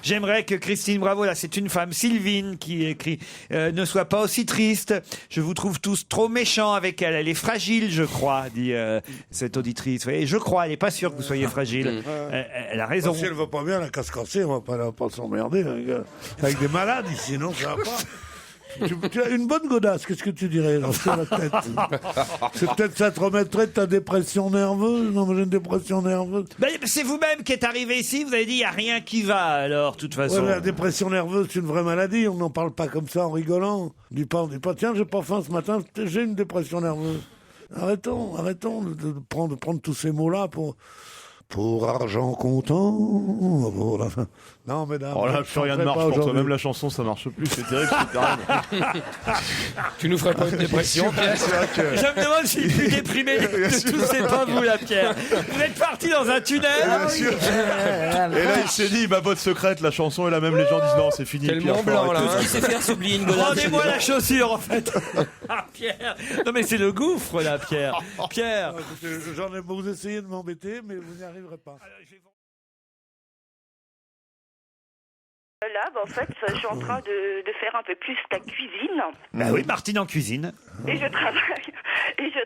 J'aimerais que Christine Bravo, là c'est une femme, Sylvine, qui écrit ne soit pas aussi triste. Je vous trouve tous trop méchants avec elle. Elle est fragile, je crois, dit cette auditrice. Vous voyez, je crois, elle n'est pas sûre que vous soyez fragile. Elle a raison. Si elle va pas bien, la casse cassée, on va pas s'emmerder avec des malades ici, non, ça va pas. Tu as une bonne godasse, qu'est-ce que tu dirais sur la tête? C'est peut-être ça te remettrait de ta dépression nerveuse. Non, mais j'ai une dépression nerveuse. Ben, c'est vous-même qui êtes arrivé ici, vous avez dit il n'y a rien qui va alors, de toute façon. Ouais, la dépression nerveuse, c'est une vraie maladie, on n'en parle pas comme ça en rigolant. On dit pas, tiens, j'ai pas faim ce matin, j'ai une dépression nerveuse. Arrêtons de prendre tous ces mots-là pour argent comptant. Non, mesdames. Oh là, plus rien ne marche pour toi. Même la chanson, ça marche plus. C'est terrible, c'est terrible. Tu nous ferais pas une dépression, Pierre? Je me demande si le plus déprimé de tous, c'est pas vous, la Pierre. Vous êtes parti dans un tunnel. Bien sûr. Et là, il s'est dit, ma botte secrète, la chanson, et là, même les gens disent non, c'est fini. C'est le Mont Blanc, là. Tout ce qu'il sait faire, c'est oublier une godasse. Rendez-moi la chaussure, en fait. Ah, Pierre. Non, mais c'est le gouffre, là, Pierre. Pierre. J'en ai, vous essayez de m'embêter, mais vous n'y arriverez pas. Là, en fait, je suis en train de faire un peu plus la cuisine. Bah oui, Martine en cuisine. Et je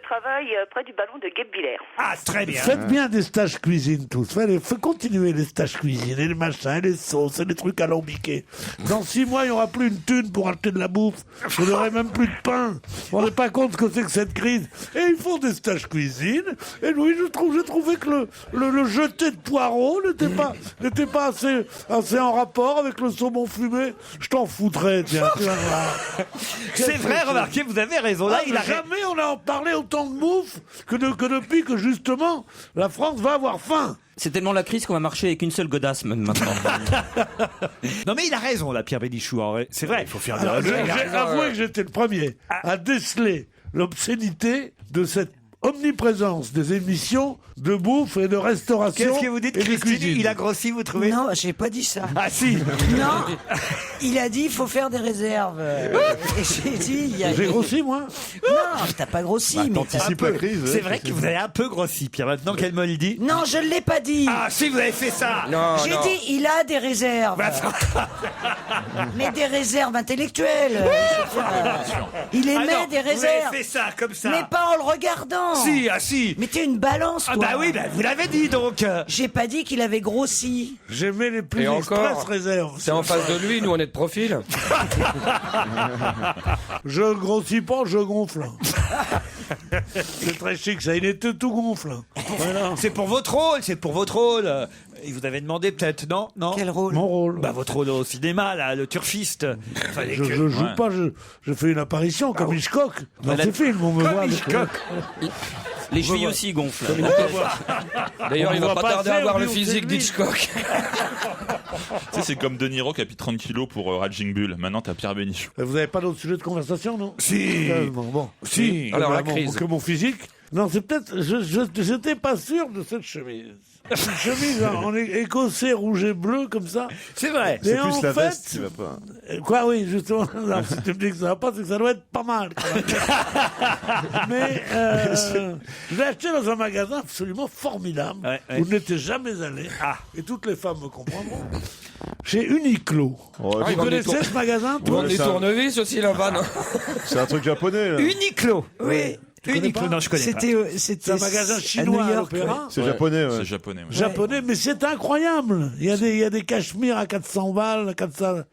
travaille près du ballon de Guebwiller. Ah, très bien. Faites bien des stages cuisine tous. Faites continuer les stages cuisine et les machins, et les sauces, et les trucs alambiqués. Dans 6 mois, il n'y aura plus une thune pour acheter de la bouffe. Vous n'aurez même plus de pain. Vous ne vous rendez pas compte ce que c'est que cette crise. Et ils font des stages cuisine. Et oui, j'ai trouvé que le jeté de poireaux n'était pas assez en rapport avec le saumon fumé. Je t'en foutrais, tiens. C'est vrai, remarquez, vous avez raison. Là, Jamais on a parlé autant de bouffe que depuis que justement la France va avoir faim. C'est tellement la crise qu'on va marcher avec une seule godasse même maintenant. Non mais il a raison, là, Pierre Bénichou. C'est vrai, il faut faire des J'ai réserves. avoué que j'étais le premier à déceler l'obscénité de cette omniprésence des émissions de bouffe et de restauration. Qu'est-ce que vous dites, et de Christine? cuisine. Il a grossi, vous trouvez? Non, j'ai pas dit ça. Ah si. Non, il a dit il faut faire des réserves. Et j'ai dit... J'ai grossi, moi? Non, t'as pas grossi, mais T'anticipes la crise. C'est vrai que vous avez un peu grossi, Pierre, maintenant qu'elle me le dit. Non, je l'ai pas dit. Ah si, vous avez fait ça. Non, J'ai non. dit il a des réserves. Mais des réserves intellectuelles. Il émet Ah non, des vous réserves. avez fait ça, comme ça. Mais pas en le regardant. Si, ah si. Mais t'es une balance, toi. Ah bah oui, bah, vous l'avez dit donc. J'ai pas dit qu'il avait grossi. J'aimais les plus Et express encore, réserves. C'est en face de lui, nous on est de profil. Je grossis pas, je gonfle. C'est très chic, ça. Il était tout gonfle. Voilà. C'est pour votre rôle, c'est pour votre rôle. Il vous avait demandé peut-être, non? Quel rôle? Mon rôle. Bah votre rôle au cinéma, là, le turfiste. Fallait Je que- joue pas, je fais une apparition comme Hitchcock dans ces films. On me Comme voit avec- Hitchcock. Les chevilles aussi gonflent. D'ailleurs, On il va voit pas pas tarder à faire, avoir lui, le on physique sait lui. d'Hitchcock. Tu sais, c'est comme De Niro qui a pris 30 kilos pour Raging Bull. Maintenant, t'as Pierre Bénichou. Vous avez pas d'autres sujets de conversation, non? Si. Bon. Si. Alors, la Mon- crise. Que mon physique? Non, c'est peut-être... J'étais pas sûr de cette chemise. Une chemise en écossais rouge et bleu, comme ça. C'est vrai. Et C'est en plus la fait, veste qui va pas. Quoi, oui, justement. Non, si tu me dis que ça va pas, c'est que ça doit être pas mal. quand même. Mais je l'ai acheté dans un magasin absolument formidable, Ouais, ouais. où je n'étais jamais allé. Ah. Et toutes les femmes me comprendront. Chez Uniqlo. Oh, Ah, Vous ils vendent des connaissez ce magasin, Ils toi? vendent des ça- tournevis aussi là-bas, non? c'est un truc japonais, là. Uniqlo. Oui. Uniqlo, non, je connais pas. C'est un magasin chinois à l'Opéra. C'est japonais, ouais. C'est japonais. Ouais. Japonais, mais c'est incroyable. Il y a des cachemires à 400 balles, 400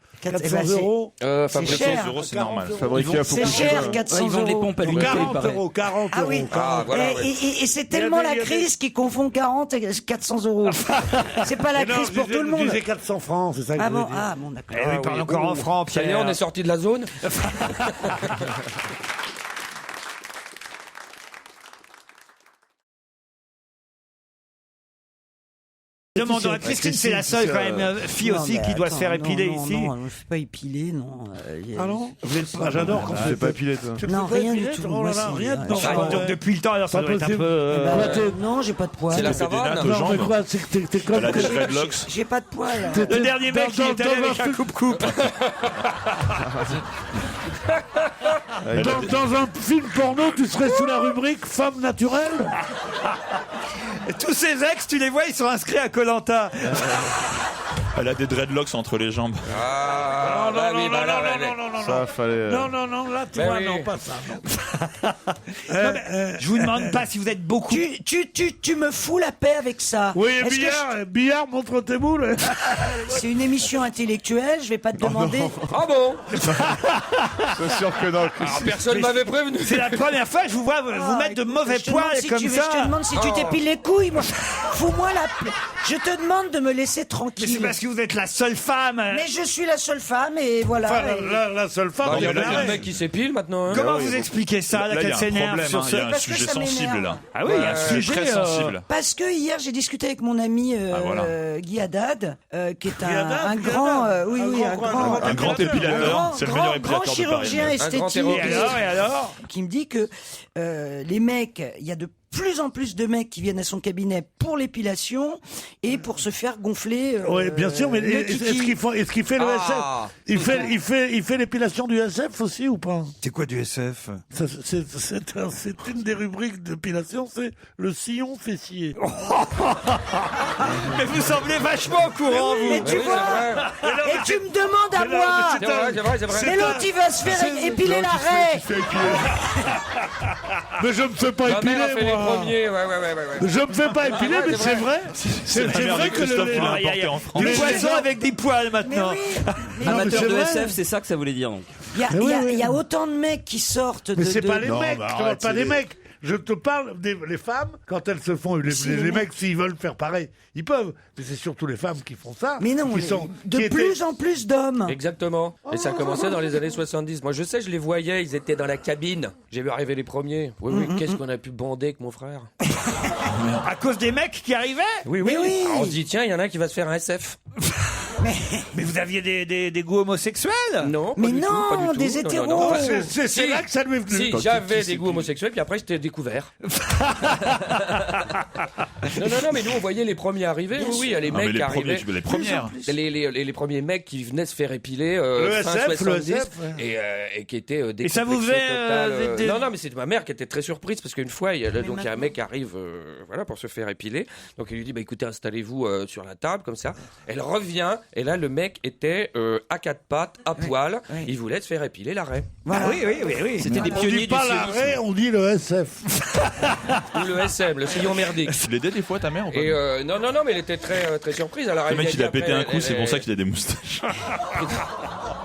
euros. Fabriqué. cher. 400 euros, c'est normal. Fabriqué à C'est Fukushima. cher, 400 Ils vendent les euros. pompes à l'huile, il 40 paraît. euros, 40 Ah oui. euros. Ah, voilà, Et- ouais. et c'est tellement Il y a la des- crise qu'ils confondent 40 et 400 euros. C'est pas la Mais non, crise pour je tout le monde. disais 400 francs, c'est ça que Ah je voulais bon, dire. ah bon, d'accord. Eh oui, parle encore en francs, Ça y est, Pierre. on est sorti de la zone. Demandons à Christine, c'est la seule quand même fille Non, aussi mais qui doit se attends, faire non, épiler non, ici. Non, je ne fais pas épiler, non. Ah non j'adore quand Tu fais pas piler, toi. Tu te Non, fais pas rien du épiler, tout. oh là Moi, là, c'est- rien ouais. dedans. Enfin, donc depuis le temps, alors ça Pas doit être un possible. peu. Non, j'ai pas de poils. C'est la des nattes savane. aux Non, mais jambes. quoi, c'est que t'es comme... Elle a des dreadlocks. J'ai pas de poils. Le dernier mec qui est allé avec un film- coupe-coupe. Dans un film porno, tu serais sous la rubrique femme naturelle. Tous ces ex, tu les vois, ils sont inscrits à Koh-Lanta. Elle a des dreadlocks entre les jambes. Ah, bah oui, bah là, ouais, ouais. Ça, fallait. Non, là, tu Ben vois, oui. non, pas ça. Non. Je vous demande pas si vous êtes beaucoup. Tu me fous la paix avec ça. Oui, Est-ce que billard, montre tes boules. c'est une émission intellectuelle, je vais pas te demander. Ah bon? C'est sûr que non, Christine. Ah, personne m'avait prévenu. C'est la première fois que je vous vois vous mettre de mauvais Je te demande poils si comme tu veux, ça. Je te demande si tu t'épiles les couilles, moi. Fous-moi la paix. Je te demande de me laisser Mais c'est tranquille. parce que vous êtes la seule femme. Mais je suis la seule femme et voilà. Enfin, Et- la seule femme. Il y a mais là, plein de il y a- mecs qui s'épilent maintenant. Hein. Comment vous expliquez ça, là, Là, il y qu'elle a un s'énerve problème, sur hein, ce... il y a un Parce que sujet ça sensible m'énerve. là. Ah oui, il y a un C'est sujet très sensible. Parce que hier j'ai discuté avec mon ami voilà. Guy Haddad, qui est Guy Haddad, un Guy grand, Haddad. oui, Un grand Un grand épilateur, c'est le meilleur grand épilateur de chirurgien Paris. Un grand esthétique, Et alors qui me dit que les mecs, il y a de plus en plus de mecs qui viennent à son cabinet pour l'épilation et pour se faire gonfler. Oui, bien sûr, mais le est-ce kiki. qu'il fait le Ah. SF il fait l'épilation du SF aussi ou pas? C'est quoi du SF? C'est une des rubriques d'épilation, c'est le sillon fessier. Mais vous semblez vachement au courant, vous. Mais tu Oui, vois, c'est vrai. et tu me demandes à mais non, moi. mais C'est vrai, c'est vrai, c'est vrai. Mais l'autre, il va se faire épiler l'arrêt. Mais je me fais pas Ma mère a fait épiler, les moi. premiers, ouais. Je me fais pas épiler, mais c'est vrai. C'est la mère vrai de que Christophe le- qui l'a Ah, il y a- importé en France. Du Mais poisson oui. avec des poils Mais maintenant. oui. Mais Non, mais Amateur c'est de vrai. SF, c'est ça que ça voulait dire. donc. Il y a, Mais oui, il y a- oui. il y a autant de mecs qui sortent de. Mais c'est de- pas les Non, mecs, bah je te parle arrête, pas c'est des des- mecs. Je te parle des les femmes, quand elles se font, les mecs, s'ils veulent faire pareil, ils peuvent. Mais c'est surtout les femmes qui font ça. Mais non, qui sont, de qui plus étaient- en plus d'hommes. Exactement. Et ça a commencé dans les années 70. Moi, je sais, je les voyais, ils étaient dans la cabine. J'ai vu arriver les premiers. Oui, qu'est-ce qu'on a pu bander avec mon frère. À cause des mecs qui arrivaient? Oui, Mais oui. Alors, on se dit, tiens, il y en a un qui va se faire un SF. Mais vous aviez des goûts homosexuels? Non, Mais pas du non, tout, pas du tout. des Non, hétéros. non, non. Enfin, C'est Si. là que ça lui est venu. Si, Quand j'avais tu- des goûts homosexuels, puis après j'étais découvert. non, mais nous on voyait les premiers arriver. Bien Oui, sûr. les Non, mais mecs qui les premiers, arrivaient. tu veux les premières. Les premiers mecs qui venaient se faire épiler Le fin SF, 70 le SF, ouais. et qui étaient Et ça vous faisait, des- Non, mais c'est ma mère qui était très surprise parce qu'une fois, il y a un mec qui arrive voilà, pour se faire épiler. Donc il lui dit bah, écoutez, installez-vous sur la table comme ça. Elle revient et là, le mec était à quatre pattes, à poil. ouais. Il voulait se faire épiler l'arrêt. Ah oui. C'était des On pionniers dit du pas sionisme. l'arrêt, on dit le SF. Ou le SM, le sillon merdique. Tu l'aidais des fois ta mère ou pas? Et non, mais elle était très, très surprise. Alors, Le elle mec lui il a dit pété après, un coup, c'est pour ça qu'il a des moustaches.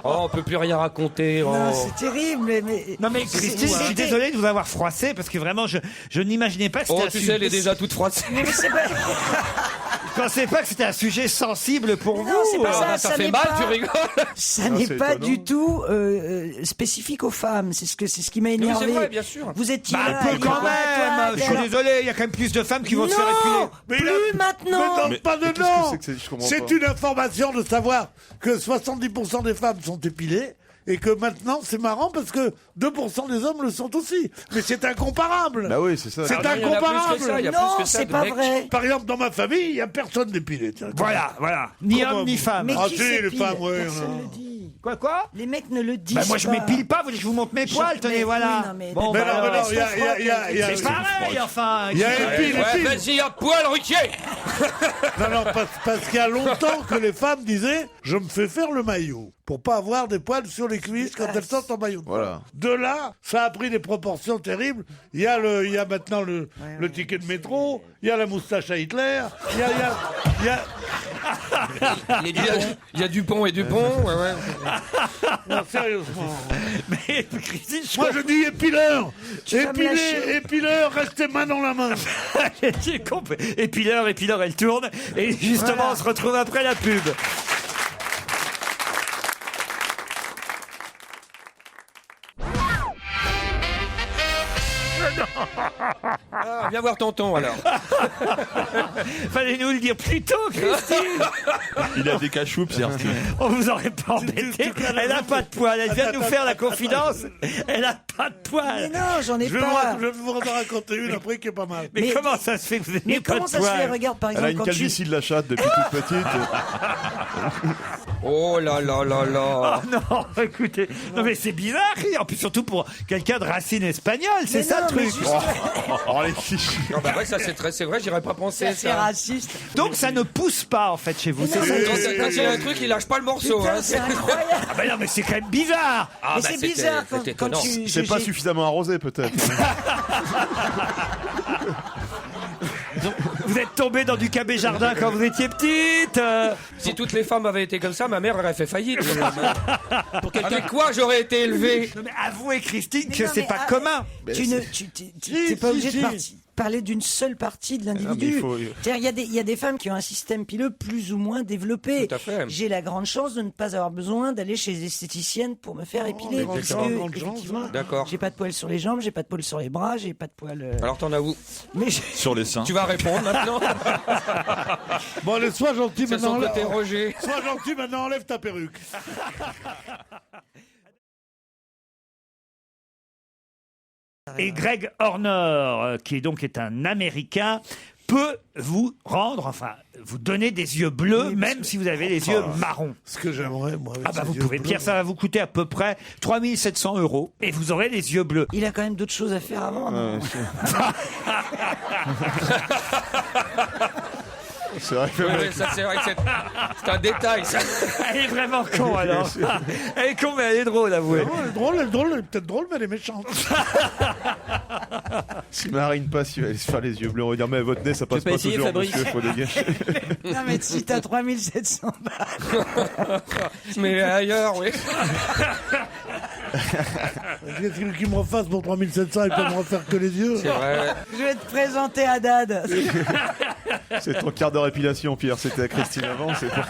Oh, on peut plus rien raconter. Oh. Non, c'est terrible. Mais... Non mais Christine, je suis C'était- désolé de vous avoir froissé parce que vraiment je n'imaginais pas que c'était Oh, un tu sujet. sais, elle est déjà toute froissée. Mais c'est pas... Je pensais pas que c'était un sujet sensible pour vous. Non, c'est pas Ah, ça. ça fait n'est mal, pas- tu rigoles. Ça n'est c'est pas étonnant. du tout spécifique aux femmes. C'est ce qui m'a mais énervé. c'est vrai, bien sûr. Vous étiez Bah, là, un peu et quand toi, même. Je suis alors- désolé, il y a quand même plus de femmes qui vont se faire épiler. Non, Mais plus là- maintenant. Mais non, pas de qu'est-ce que non. c'est que c'est- je comprends C'est pas. une information de savoir que 70% des femmes sont épilées. Et que maintenant, c'est marrant parce que 2% des hommes le sont aussi. Mais c'est incomparable. Bah oui, c'est ça. C'est Ah, il y en a plus que ça, incomparable. il y a Non, plus que ça c'est de pas mecs. vrai. Par exemple, dans ma famille, il n'y a personne d'épilé. tiens. Voilà. Ni Comment homme ni vous- femme. Mais Ah, qui si, les s'épile femmes, ouais, Personne non. le dit. Quoi? Les mecs ne le disent Bah moi je pas. m'épile pas, vous voulez que je vous montre mes poils, tenez mais voilà. oui, non, mais Bon Mais bah non, mais alors, non, il y a- c'est pareil enfin. Il y a Ouais, épile, épile. vas-y, à poil, Ruquier. Non, parce qu'il y a longtemps que les femmes disaient je me fais faire le maillot pour pas avoir des poils sur les cuisses quand elles sortent en maillot. de bain. Voilà. De là, ça a pris des proportions terribles. Il y a maintenant le ticket de métro, il y a la moustache à Hitler, il y a Il y a Dupont et Dupont. Ouais. non, sérieusement. Mais Christine, je Moi je dis épileur, vas me lâcher. épileur, restez main dans la main. j'ai compris. Épileur, elle tourne. Et justement, on se retrouve après la pub. Ah, viens voir tonton alors. Fallait nous le dire plus tôt, Christine. Il a des cachous, Pierre. On vous aurait pas embêté. Elle a pas de poils. Elle vient de nous faire la confidence. Elle a pas pas de poils. Mais non, j'en ai pas. Je vais vous en raconter une après qui est pas mal. Mais Mais- comment ça se fait que vous n'ayez Mais pas comment de ça se fait? poils? Regarde, par Elle a exemple, une quand tu... calvitie de la chatte depuis toute petite. Oh là là là là. Oh non, écoutez, non mais c'est bizarre, en plus surtout pour quelqu'un de racine espagnole, c'est Mais ça non, le mais truc. juste- Oh, les fiches. Non, bah ouais, ça c'est vrai, j'aurais pas pensé C'est ça. raciste. Donc ça ne pousse pas en fait chez vous. Mais c'est non, ça mais le Quand truc. quand il y a un truc, il lâche pas le morceau. Putain, Hein. c'est incroyable. Ah bah non mais c'est quand même bizarre. Ah, Mais bah, c'est c'était- bizarre quand, c'était quand étonnant. tu... C'est pas j'ai- suffisamment arrosé, peut-être. Vous êtes tombé dans du Cabé Jardin quand vous étiez petite. Si toutes les femmes avaient été comme ça, ma mère aurait fait faillite. Avec quoi j'aurais été élevé? Non, mais avouez Christine Mais que non, c'est mais pas ah, commun. Tu ne, t'es pas obligé de parler d'une seule partie de l'individu. il faut- C'est-à-dire, il y a des femmes qui ont un système pileux plus ou moins développé. Tout à fait. J'ai la grande chance de ne pas avoir besoin d'aller chez les esthéticiennes pour me faire épiler. grande Parce chance, que, grande chance, effectivement, D'accord. j'ai pas de poils sur les jambes, j'ai pas de poils sur les bras, j'ai pas de poils. Alors t'en as où? Mais Sur les seins. Tu vas répondre maintenant. Bon, allez, sois gentil C'est son maintenant. côté Roger. Sois gentil maintenant, enlève ta perruque. Et Greg Horner, qui est un Américain, peut vous rendre, enfin, vous donner des yeux bleus, Oui, parce même que- si vous avez les yeux marrons. Ce que j'aimerais, moi. avec Ah bah ces vous yeux pouvez, bleus. Pierre, ça va vous coûter à peu près 3700 € et vous aurez les yeux bleus. il a quand même d'autres choses à faire avant. non C'est vrai que Oui, le oui, mec- ça, c'est vrai que c'est un détail. Ça. Elle est vraiment con alors. Elle est con mais elle est drôle, avouez. Non, elle est drôle, elle est peut-être drôle, mais elle est méchante. si Marine passe, il va aller se faire les yeux bleus. On va dire, mais votre nez, ça passe pas pas essayer, toujours, Fabrice monsieur, faut dégager. Non, mais si t'as 3700 balles. Mais ailleurs, oui. Qu'est-ce qu'il me refasse pour 3700, il peut me refaire que les yeux. C'est vrai. Je vais te présenter à Dad. C'est ton quart d'heure épilation, Pierre. C'était à Christine avant, c'est pour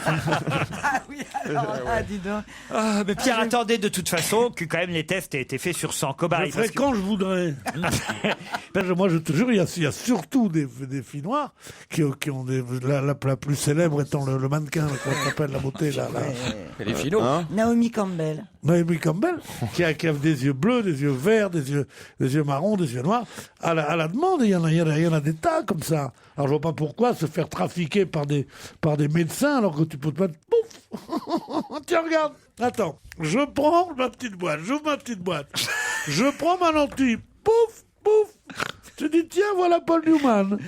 Ah oui, alors là, dis donc. Ah, mais Pierre, attendez de toute façon que quand même les tests aient été faits sur 100 Je cobayes. le ferai parce que- quand je voudrais. Moi, je te jure, il y a surtout des filles noires qui ont la plus célèbre étant le mannequin, comment s'appelle la beauté là. Et les finaux. Hein Naomi Campbell. Naomi Campbell, qui a des yeux bleus, des yeux verts, des yeux marrons, des yeux noirs. À la demande, il y en a des tas comme ça. Alors je vois pas pourquoi se faire trafiquer par des médecins alors que tu peux te mettre pouf. Tiens, regarde. Attends, je prends ma petite boîte, j'ouvre ma petite boîte. Je prends ma lentille, pouf, pouf. Tu dis, tiens, voilà Paul Newman.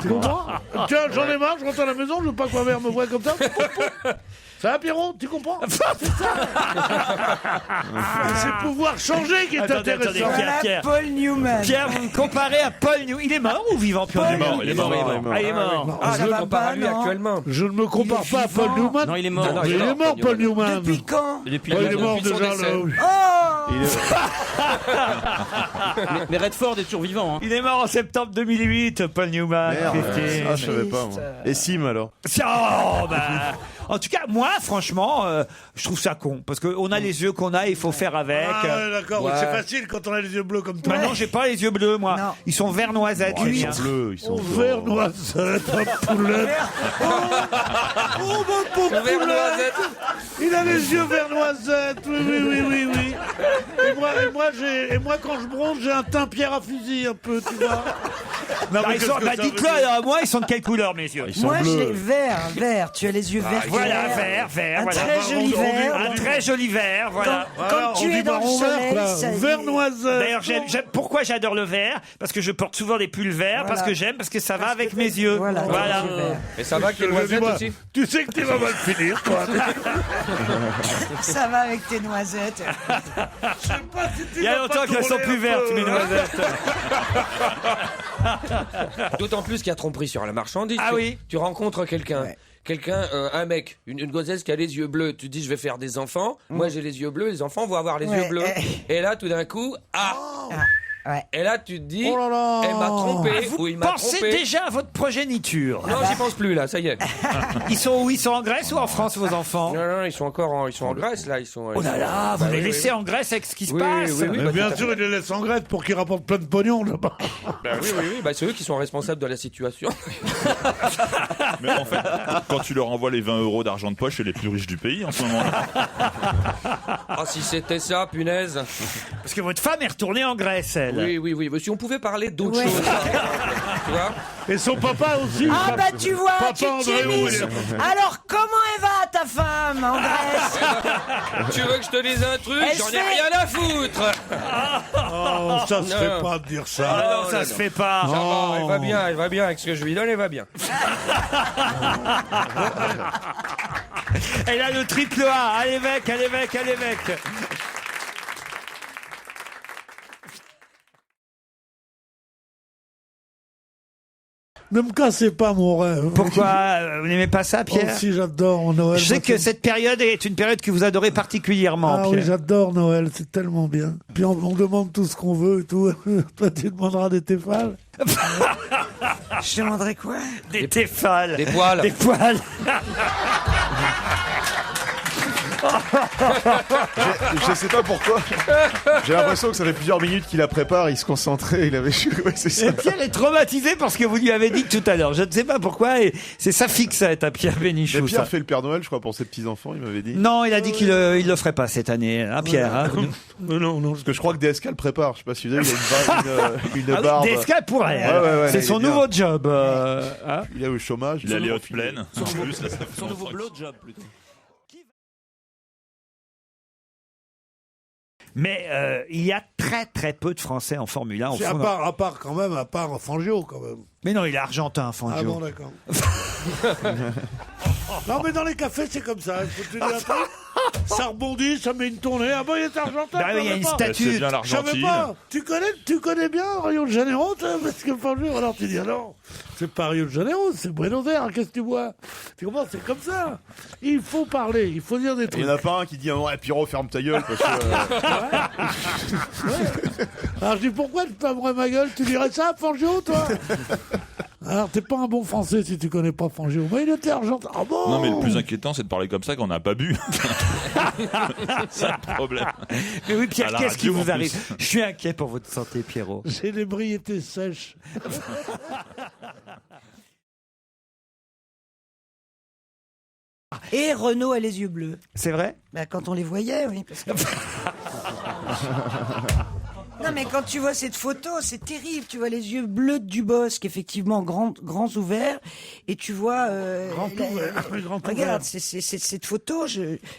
Tu comprends? Tiens, j'en ai marre, je rentre à la maison, je veux pas que ma mère me voie comme ça. Pouf, pouf. Ça va, Pierrot? Tu comprends? C'est ça. C'est pouvoir changer qui est Attendez, intéressant. attendez, Voilà Pierre. Paul Newman. Pierre, vous me comparez à Paul Newman. Il est mort ou vivant, Paul Il est mort, il est mort. Ah, il est mort. Ah, ça je va le compare pas, à lui non. actuellement. Je ne me compare Il est pas à Paul vivant. Newman. Non, il est mort. Non, Il est mort, Paul Newman. Depuis quand? Depuis Oh, il est longtemps. mort Depuis son déjà décès. là. Oui. Oh Il est- Mais Redford est toujours vivant. Hein. Il est mort en septembre 2008, Paul Newman. Merde. Christine. Ah, je savais pas, moi. Et Sim, alors? Oh, bah. En tout cas, moi, franchement, je trouve ça con. Parce qu'on a les yeux qu'on a, il faut faire avec. Ah ouais, d'accord, Ouais. c'est facile quand on a les yeux bleus comme toi. Maintenant, j'ai pas les yeux bleus, moi. Non. Ils sont vert noisette. Oh, les ils miens. sont bleus, ils sont Oh, bleus. vert noisette, un poulet. Oh, mon pauvre Le verre poulet. noisette. Il a les yeux vert noisette. Oui. Et moi, quand je bronze, j'ai un teint pierre à fusil un peu, tu vois. Non, Bah, ils sont, bah, dites-le alors, moi, ils sont de quelle couleur, mes yeux? Ils sont Moi, j'ai bleus. vert. Tu as les yeux verts. Voilà, vert, Un voilà. très joli On dit- vert. Un très joli vert, voilà. Quand tu es dans le soleil, ça vert noisette. D'ailleurs, pourquoi j'adore le vert? Parce que je porte souvent des pulls verts, Voilà. parce que j'aime, parce que ça va avec mes yeux. Voilà. Voilà. les yeux verts. Et ça va avec les Je noisettes dis-moi, aussi. Tu sais que tu vas mal finir, toi. Ça va avec tes noisettes. Il y a longtemps qu'elles sont plus vertes, mes noisettes. D'autant plus qu'il y a tromperie sur la marchandise. Ah oui. Tu rencontres quelqu'un. Ouais. Quelqu'un, un mec, une gonzesse qui a les yeux bleus. Tu dis, je vais faire des enfants. Moi, j'ai les yeux bleus. Les enfants vont avoir les Ouais, yeux bleus. Et là, tout d'un coup, Ouais. Et là, tu te dis, Oh là là. elle m'a trompé ou il m'a Pensez trompé. déjà à votre progéniture. Non, j'y pense plus là, ça y est. Ils sont où? Ils sont en Grèce ou en France, vos enfants? Non, ils sont encore en Grèce là, ils sont. Oh là là, vous Bah, les oui, laissez oui. en Grèce avec ce qui se Oui, passe. oui, oui. Mais bah, bien tout à sûr, fait. il les laisse en Grèce pour qu'ils rapportent plein de pognon là-bas. Bah oui, bah, c'est eux qui sont responsables de la situation. Mais en fait, quand tu leur envoies les 20 € d'argent de poche, c'est les plus riches du pays en ce moment. Ah, si c'était ça, punaise. Parce que votre femme est retournée en Grèce, elle. Oui. Mais si on pouvait parler d'autre Ouais. chose, par exemple, tu vois. Et son papa aussi. Ah bah tu vois, Papa tu t'y es Andréou, mise. il est- Alors comment elle va ta femme en Grèce? Tu veux que je te dise un truc? Elle J'en ai fait- rien à foutre. Oh, ça se Non. fait pas de dire ça. Ah non, non, ça non, se non. fait pas. Ça va, elle va bien avec ce que je lui donne, elle va bien. Elle a le triple A. Allez, mec. Ne me cassez pas mon rêve. Pourquoi vous n'aimez pas ça, Oh, Pierre? si, j'adore Noël. Je sais Moi, que c'est- cette période est une période que vous adorez particulièrement, Ah oui, Pierre. j'adore Noël, c'est tellement bien. Puis on demande tout ce qu'on veut et tout. Toi, tu demanderas des téfales. Je te demanderais quoi? Des téfales. Des poils. Des poils. Je sais pas pourquoi. J'ai l'impression que ça fait plusieurs minutes qu'il la prépare, il se concentrait, il avait. Ouais, c'est ça. Et Pierre est traumatisé par ce que vous lui avez dit tout à l'heure. Je ne sais pas pourquoi. Et c'est sa fixette à Pierre Bénichou. Mais Pierre ça. fait le Père Noël, je crois, pour ses petits-enfants, il m'avait dit. Non, il a dit qu'il le ferait pas cette année, hein, Pierre. Hein. Non. Parce que je crois que DSK le prépare. Je sais pas si vous avez, il a une Ah oui, barbe. DSK pourrait. hein. Ouais, C'est il son est bien. nouveau job. Hein. Il est au chômage. Il a les hautes plaines. En plus, là, ça fait Son nouveau longtemps. blowjob plutôt. Mais il y a très très peu de Français en Formule 1. C'est à part Fangio quand même. Mais non, il est argentin, Fangio. Ah bon, d'accord. Non, mais dans les cafés, c'est comme ça. Il faut te dire un truc. Ça rebondit, ça met une tournée. Ah bon, il est argentin. Bah oui, il y a une C'est statue. bien Je savais l'Argentine. pas. Tu connais bien Rio de Janeiro, toi, parce que Fangio, alors tu dis, alors, c'est pas Rio de Janeiro, c'est Buenos Aires, qu'est-ce que tu vois? Tu comprends, c'est comme ça. Il faut parler, il faut dire des Il trucs. y en a pas un qui dit ouais, Pierrot, ferme ta gueule. Parce que, Alors je dis, pourquoi tu t'aimerais ma gueule? Tu dirais ça, Fangio, toi? Alors, t'es pas un bon français si tu connais pas Fangio. Mais il était argentin. Ah bon? Non, mais le plus inquiétant, c'est de parler comme ça qu'on n'a pas bu. C'est un problème. Mais oui, Pierre, À la qu'est-ce qui radio, vous en arrive? plus. Je suis inquiet pour votre santé, Pierrot. J'ai l'ébriété sèche. Et Renaud a les yeux bleus. C'est vrai? Bah, quand on les voyait, oui. Parce que... Non, mais quand tu vois cette photo, c'est terrible. Tu vois les yeux bleus de Dubosc, effectivement, grands ouverts. Et tu vois... Grand Regarde, c'est cette photo.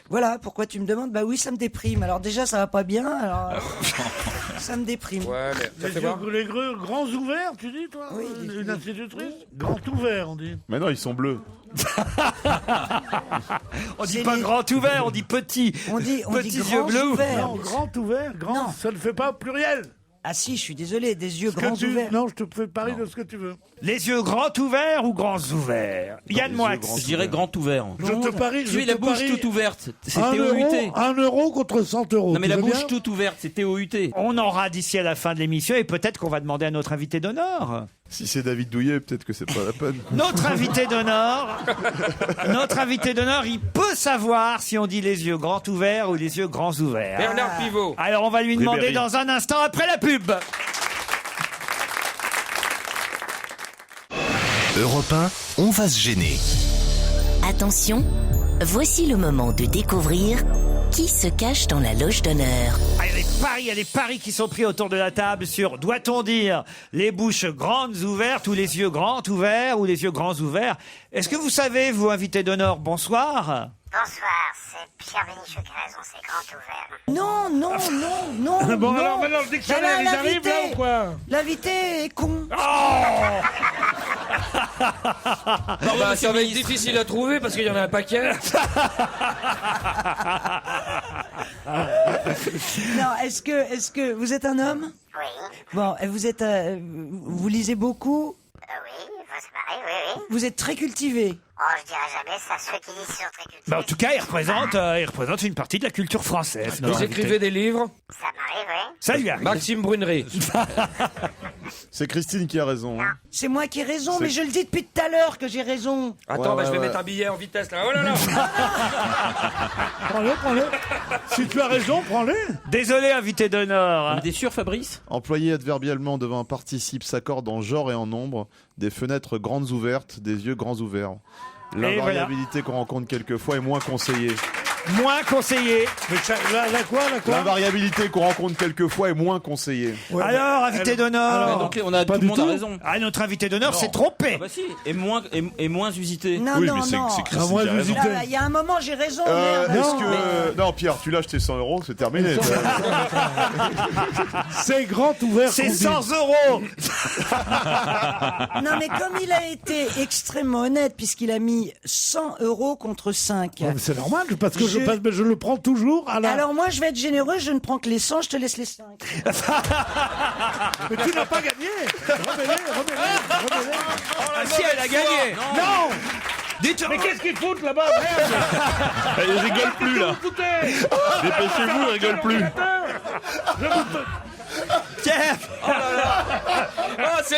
Voilà, pourquoi tu me demandes? Bah oui, ça me déprime. Alors déjà, ça va pas bien. Alors, ça me déprime. Ouais, mais ça Les fait yeux, voir. les grands ouverts, tu dis, toi? Oui, Une institutrice? Grand ouvert, on dit. Mais non, ils sont bleus. On dit C'est pas les- grand ouvert, on dit petit. On dit Petits yeux grands bleus. ouverts. Non, grand ouvert, grand, Non. ça ne fait pas pluriel. Ah si, je suis désolé, des yeux Ce que grands tu- ouverts. Non, je te fais parler de ce que tu veux. Les yeux grands ouverts ou grands ouverts? Yann Moix. Je dirais grand ouvert. Je te parie, Tu es la bouche toute ouverte. C'est un TOUT. euro contre 100 euros. Non mais Tu la veux bouche bien toute ouverte, c'est TOUT. On aura d'ici à la fin de l'émission et peut-être qu'on va demander à notre invité d'honneur. Si c'est David Douillet, peut-être que c'est pas la peine. Notre invité d'honneur, il peut savoir si on dit les yeux grands ouverts ou les yeux grands ouverts. Bernard Pivot. Alors on va lui demander Ribéry. dans un instant après la pub. Europe 1, on va se gêner. Attention, voici le moment de découvrir qui se cache dans la loge d'honneur. Ah, il y a des paris qui sont pris autour de la table sur, doit-on dire, les bouches grandes ouvertes ou les yeux grands ouverts ou les yeux grands ouverts. Est-ce que vous savez, vous, invité d'honneur, bonsoir? Bonsoir, c'est Pierre Bénichou qui a raison, c'est grand ouvert. Non. Bon, non. alors maintenant le dictionnaire, Bah là, il arrive là ou quoi? L'invité est con. Bah, ça va être difficile à trouver parce qu'il y en a un paquet. Non, est-ce que vous êtes un homme? Oui, Bon, et vous êtes, vous lisez beaucoup? oui, c'est pareil, oui. Vous êtes très cultivé. Oh, je dirais jamais ça, ceux qui disent qu'ils sont très cultivés. Bah, en tout cas, il représente une partie de la culture française. Vous écrivez des livres? Ça m'arrive, oui. Ça lui arrive. Maxime Brunerie. C'est Christine qui a raison. Hein. C'est moi qui ai raison, mais je le dis depuis tout à l'heure que j'ai raison. Attends, Ouais, je vais ouais. mettre un billet en vitesse là. Oh là là. Prends-le. Si tu as raison, prends-le. Désolé, invité d'honneur. On est sûr, Fabrice? Employé adverbialement devant un participe s'accorde en genre et en nombre, des fenêtres grandes ouvertes, des yeux grands ouverts. L'invariabilité qu'on rencontre quelquefois est moins conseillée. Moins conseillé. Mais la quoi L'invariabilité qu'on rencontre quelquefois est moins conseillée. Ouais, Alors, invité d'honneur. Donc on a pas tout du le monde a tout. raison. Ah, notre invité d'honneur s'est trompé. Ah bah si, et moins usité. Non, Oui, non, mais c'est non. Christine moi, qui a je raison. hésite. Là, il y a un moment, j'ai raison. merde. Est-ce que... Non, Pierre, tu lâches tes 100 €, c'est terminé. C'est grand ouvert. C'est qu'on dit. 100 €. Non, mais comme il a été extrêmement honnête, puisqu'il a mis 100 € contre 5. Ouais, mais c'est normal, parce que Je- je le prends toujours à la... Alors moi, je vais être généreux, je ne prends que les 100, je te laisse les 5. Mais tu n'as pas gagné. Remets-les. Ah, si, elle a gagné. Non. Dites, Mais qu'est-ce qu'ils foutent là-bas, merde. Il rigole plus là. Dépêchez-vous, il rigole plus. Pierre, Ah, c'est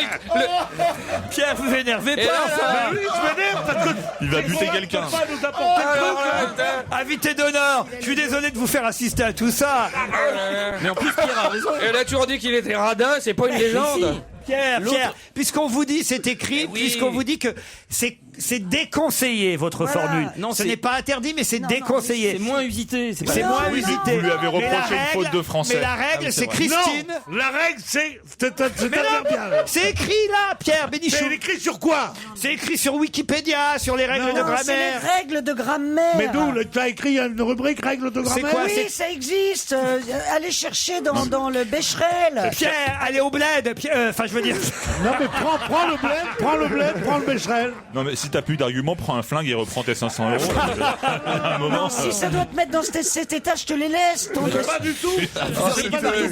Pierre, vous énervez Et pas. là, enfin. là, Oui, je m'énerve parce que... Il va buter quelqu'un. Pas nous apporter le Alors, truc, là. Invité d'honneur, je suis désolé de vous faire assister à tout ça. Mais en plus, Pierre a raison. Elle a toujours dit qu'il était radin, c'est pas une légende. Pierre, puisqu'on vous dit, c'est écrit, oui. puisqu'on vous dit que c'est déconseillé votre Voilà. formule. Non, ce c'est- n'est pas interdit, mais c'est Non, déconseillé. C'est moins usité. C'est pas C'est Non, moins non. usité. Vous lui avez Mais la reproché une faute de français. Mais la Ah règle, oui, c'est vrai. Christine. Non, la règle, c'est Mais non, adverbial. c'est écrit là, Pierre Bénichou. C'est écrit sur quoi? C'est écrit sur Wikipédia, sur les règles de Non, c'est les grammaire. règles de grammaire. Mais d'où? Tu as écrit une rubrique règles de grammaire? quoi, Oui, c'est- ça existe. Allez chercher dans le Becherel. Pierre, allez au bled. Enfin, je veux dire. Non, mais prends le bled, prends le Becherel. Non mais si t'as plus d'arguments, prends un flingue et reprends tes 500 €. À un moment, Non, si ça doit te mettre dans cet état, je te les laisse. Ton Pas du tout.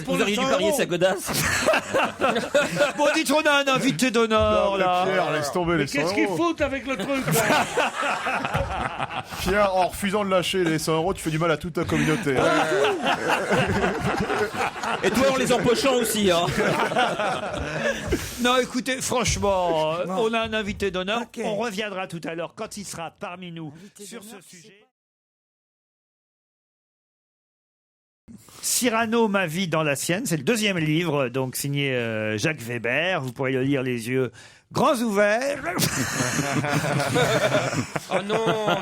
Vous auriez dû parier sa godasse. Bon, dites, on a un invité d'honneur là. Pierre, laisse tomber les 100 Qu'est-ce qu'ils €. foutent avec le truc, là? Pierre, en refusant de lâcher les 100 €, tu fais du mal à toute ta communauté. hein. Et toi en les empochant aussi. Hein. Non, écoutez, franchement, on a un invité d'honneur. Ok. On reviendra tout à l'heure quand il sera parmi nous sur ce sujet. Cyrano, ma vie dans la sienne, c'est le deuxième livre, donc signé Jacques Weber. Vous pourrez le lire les yeux grands ouverts. Oh non,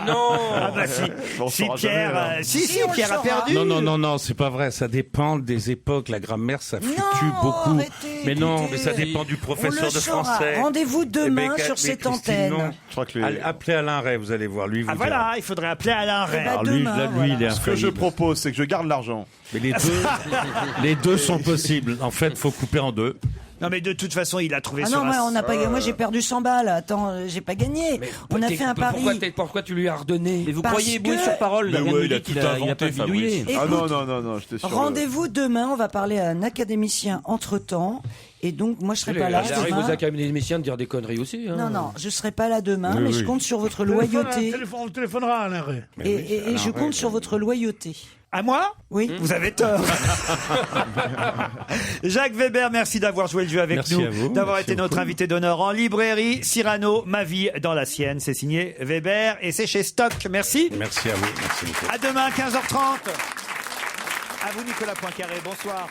non. Ah bah si, On si saura Pierre, jamais, là. si on le Pierre a saura. perdu. Non, c'est pas vrai. Ça dépend des époques. La grammaire, ça fluctue Non, beaucoup. arrêtez, Mais non, écoutez. mais ça dépend du On professeur le de saura. français. Rendez-vous demain Mais sur cette Christine, antenne. non. Je crois que Allez, appelez Alain Ray, vous allez voir. Lui, vous Ah dira. voilà, il faudrait appeler Alain Ray. bah, Alors lui, demain, là, lui, voilà. il est Ce que je infaillible. propose, c'est que je garde l'argent. Mais les deux sont possibles. En fait, faut couper en deux. Non mais de toute façon, il a trouvé Ah sur non, moi, on n'a pas, moi j'ai perdu 100 balles. Attends, j'ai pas gagné. On a fait un pari. Pourquoi tu lui as redonné? Mais vous Parce croyez que- bouille sur parole. Mais il vient de ouais, nous il a dire qu'il tout il a inventé, pas bidouillé. Écoute, Ah non, j'étais sûr. rendez-vous demain. On va parler à un académicien entre temps. Et donc, moi, je serai pas là Il arrive aux demain. académiciens de dire des conneries aussi. Hein. Non, je serai pas là demain, Oui, mais oui. je compte sur votre loyauté. On téléphonera à Alain Ray. Et je compte sur votre loyauté. À moi Oui. Vous avez tort. Jacques Weber, merci d'avoir joué le jeu avec Merci nous, à vous, d'avoir merci été notre beaucoup. invité d'honneur en librairie. Cyrano, ma vie dans la sienne, c'est signé Weber et c'est chez Stock. Merci. Merci à vous. Merci beaucoup. À demain, 15h30. À vous, Nicolas Poincaré. Bonsoir.